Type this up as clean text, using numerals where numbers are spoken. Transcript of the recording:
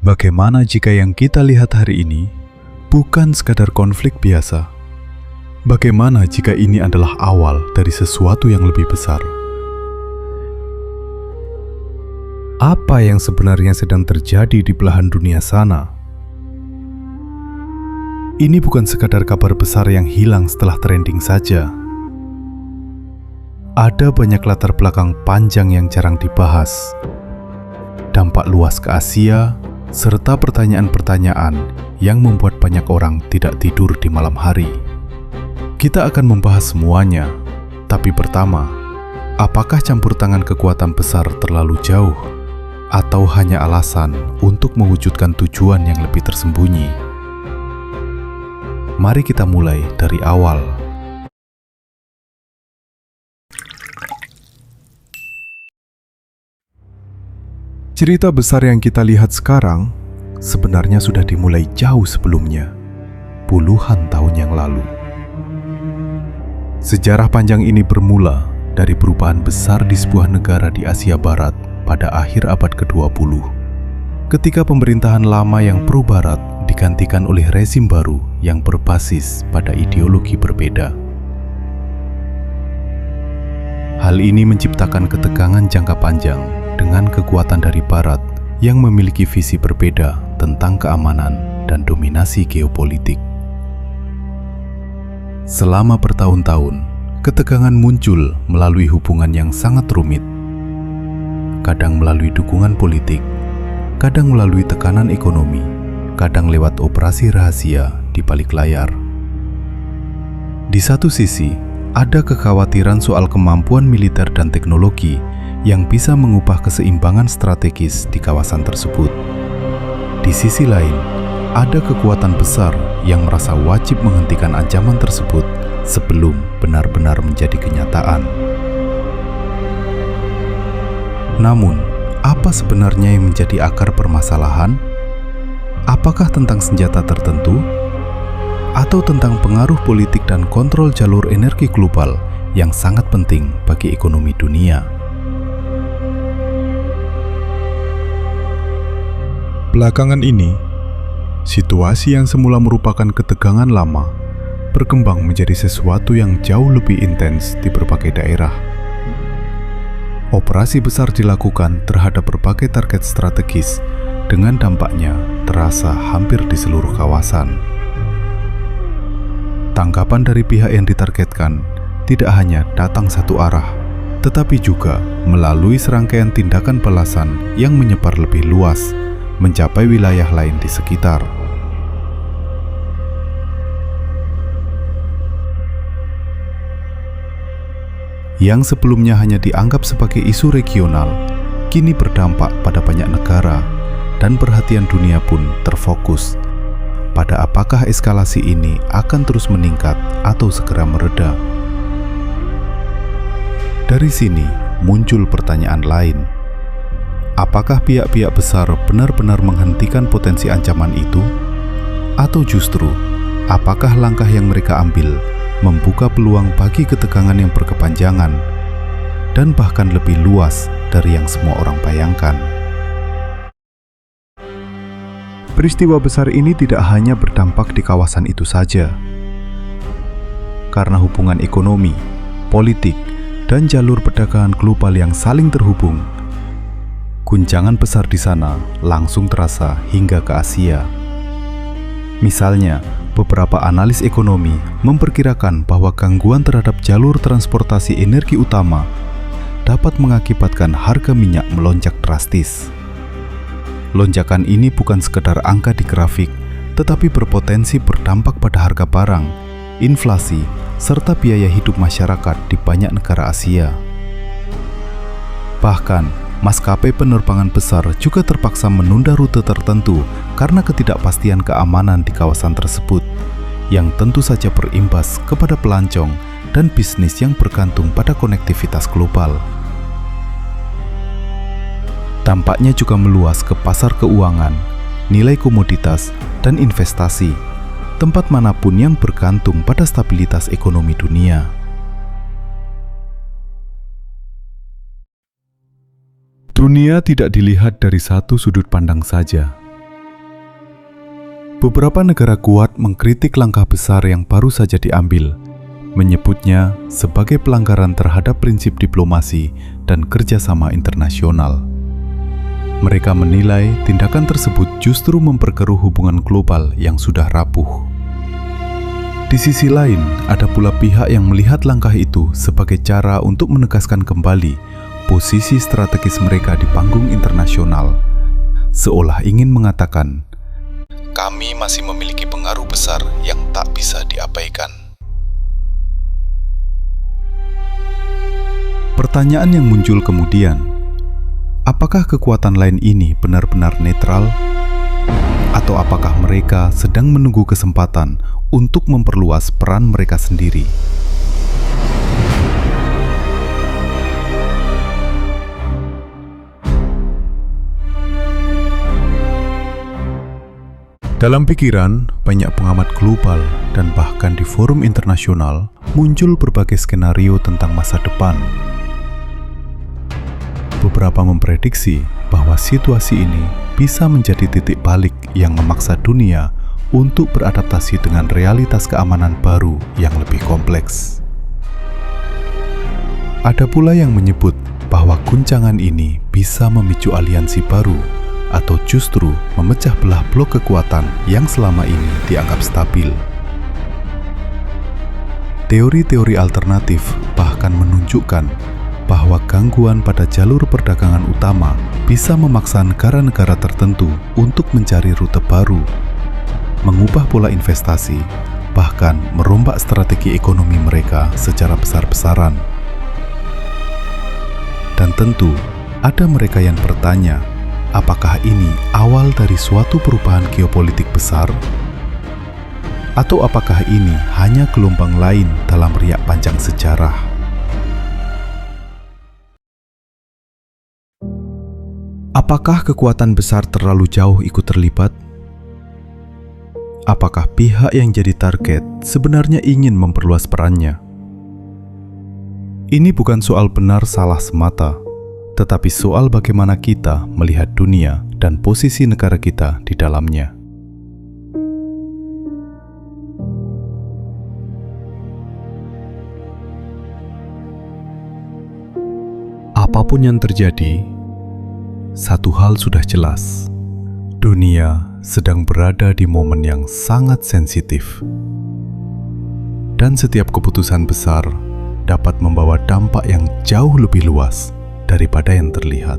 Bagaimana jika yang kita lihat hari ini bukan sekadar konflik biasa? Bagaimana jika ini adalah awal dari sesuatu yang lebih besar? Apa yang sebenarnya sedang terjadi di belahan dunia sana? Ini bukan sekadar kabar besar yang hilang setelah trending saja. Ada banyak latar belakang panjang yang jarang dibahas. Dampak luas ke Asia, serta pertanyaan-pertanyaan yang membuat banyak orang tidak tidur di malam hari. Kita akan membahas semuanya, tapi pertama, apakah campur tangan kekuatan besar terlalu jauh, atau hanya alasan untuk mewujudkan tujuan yang lebih tersembunyi? Mari kita mulai dari awal. Cerita besar yang kita lihat sekarang sebenarnya sudah dimulai jauh sebelumnya, puluhan tahun yang lalu. Sejarah panjang ini bermula dari perubahan besar di sebuah negara di Asia Barat pada akhir abad ke-20, ketika pemerintahan lama yang pro-barat digantikan oleh rezim baru yang berbasis pada ideologi berbeda. Hal ini menciptakan ketegangan jangka panjang dengan kekuatan dari Barat yang memiliki visi berbeda tentang keamanan dan dominasi geopolitik. Selama bertahun-tahun, ketegangan muncul melalui hubungan yang sangat rumit, kadang melalui dukungan politik, kadang melalui tekanan ekonomi, kadang lewat operasi rahasia di balik layar. Di satu sisi, ada kekhawatiran soal kemampuan militer dan teknologi yang bisa mengubah keseimbangan strategis di kawasan tersebut. Di sisi lain, ada kekuatan besar yang merasa wajib menghentikan ancaman tersebut sebelum benar-benar menjadi kenyataan. Namun, apa sebenarnya yang menjadi akar permasalahan? Apakah tentang senjata tertentu? Atau tentang pengaruh politik dan kontrol jalur energi global yang sangat penting bagi ekonomi dunia? Belakangan ini, situasi yang semula merupakan ketegangan lama berkembang menjadi sesuatu yang jauh lebih intens di berbagai daerah. Operasi besar dilakukan terhadap berbagai target strategis dengan dampaknya terasa hampir di seluruh kawasan. Tanggapan dari pihak yang ditargetkan tidak hanya datang satu arah, tetapi juga melalui serangkaian tindakan balasan yang menyebar lebih luas, mencapai wilayah lain di sekitar. Yang sebelumnya hanya dianggap sebagai isu regional, kini berdampak pada banyak negara, dan perhatian dunia pun terfokus pada apakah eskalasi ini akan terus meningkat atau segera mereda. Dari sini muncul pertanyaan lain. Apakah pihak-pihak besar benar-benar menghentikan potensi ancaman itu? Atau justru, apakah langkah yang mereka ambil membuka peluang bagi ketegangan yang berkepanjangan dan bahkan lebih luas dari yang semua orang bayangkan? Peristiwa besar ini tidak hanya berdampak di kawasan itu saja. Karena hubungan ekonomi, politik, dan jalur perdagangan global yang saling terhubung, guncangan besar di sana langsung terasa hingga ke Asia. Misalnya, beberapa analis ekonomi memperkirakan bahwa gangguan terhadap jalur transportasi energi utama dapat mengakibatkan harga minyak melonjak drastis. Lonjakan ini bukan sekedar angka di grafik, tetapi berpotensi berdampak pada harga barang, inflasi, serta biaya hidup masyarakat di banyak negara Asia. Bahkan, maskapai penerbangan besar juga terpaksa menunda rute tertentu karena ketidakpastian keamanan di kawasan tersebut, yang tentu saja berimbas kepada pelancong dan bisnis yang bergantung pada konektivitas global. Dampaknya juga meluas ke pasar keuangan, nilai komoditas, dan investasi, tempat manapun yang bergantung pada stabilitas ekonomi dunia. Dunia tidak dilihat dari satu sudut pandang saja. Beberapa negara kuat mengkritik langkah besar yang baru saja diambil, menyebutnya sebagai pelanggaran terhadap prinsip diplomasi dan kerjasama internasional. Mereka menilai tindakan tersebut justru memperkeruh hubungan global yang sudah rapuh. Di sisi lain, ada pula pihak yang melihat langkah itu sebagai cara untuk menegaskan kembali posisi strategis mereka di panggung internasional, seolah ingin mengatakan, "Kami masih memiliki pengaruh besar yang tak bisa diabaikan." Pertanyaan yang muncul kemudian, apakah kekuatan lain ini benar-benar netral? Atau apakah mereka sedang menunggu kesempatan untuk memperluas peran mereka sendiri? Dalam pikiran, banyak pengamat global dan bahkan di forum internasional muncul berbagai skenario tentang masa depan. Beberapa memprediksi bahwa situasi ini bisa menjadi titik balik yang memaksa dunia untuk beradaptasi dengan realitas keamanan baru yang lebih kompleks. Ada pula yang menyebut bahwa guncangan ini bisa memicu aliansi baru atau justru memecah belah blok kekuatan yang selama ini dianggap stabil. Teori-teori alternatif bahkan menunjukkan bahwa gangguan pada jalur perdagangan utama bisa memaksa negara-negara tertentu untuk mencari rute baru, mengubah pola investasi, bahkan merombak strategi ekonomi mereka secara besar-besaran. Dan tentu, ada mereka yang bertanya, apakah ini awal dari suatu perubahan geopolitik besar? Atau apakah ini hanya gelombang lain dalam riak panjang sejarah? Apakah kekuatan besar terlalu jauh ikut terlibat? Apakah pihak yang jadi target sebenarnya ingin memperluas perannya? Ini bukan soal benar salah semata, tetapi soal bagaimana kita melihat dunia dan posisi negara kita di dalamnya. Apapun yang terjadi, satu hal sudah jelas, dunia sedang berada di momen yang sangat sensitif. Dan setiap keputusan besar dapat membawa dampak yang jauh lebih luas daripada yang terlihat.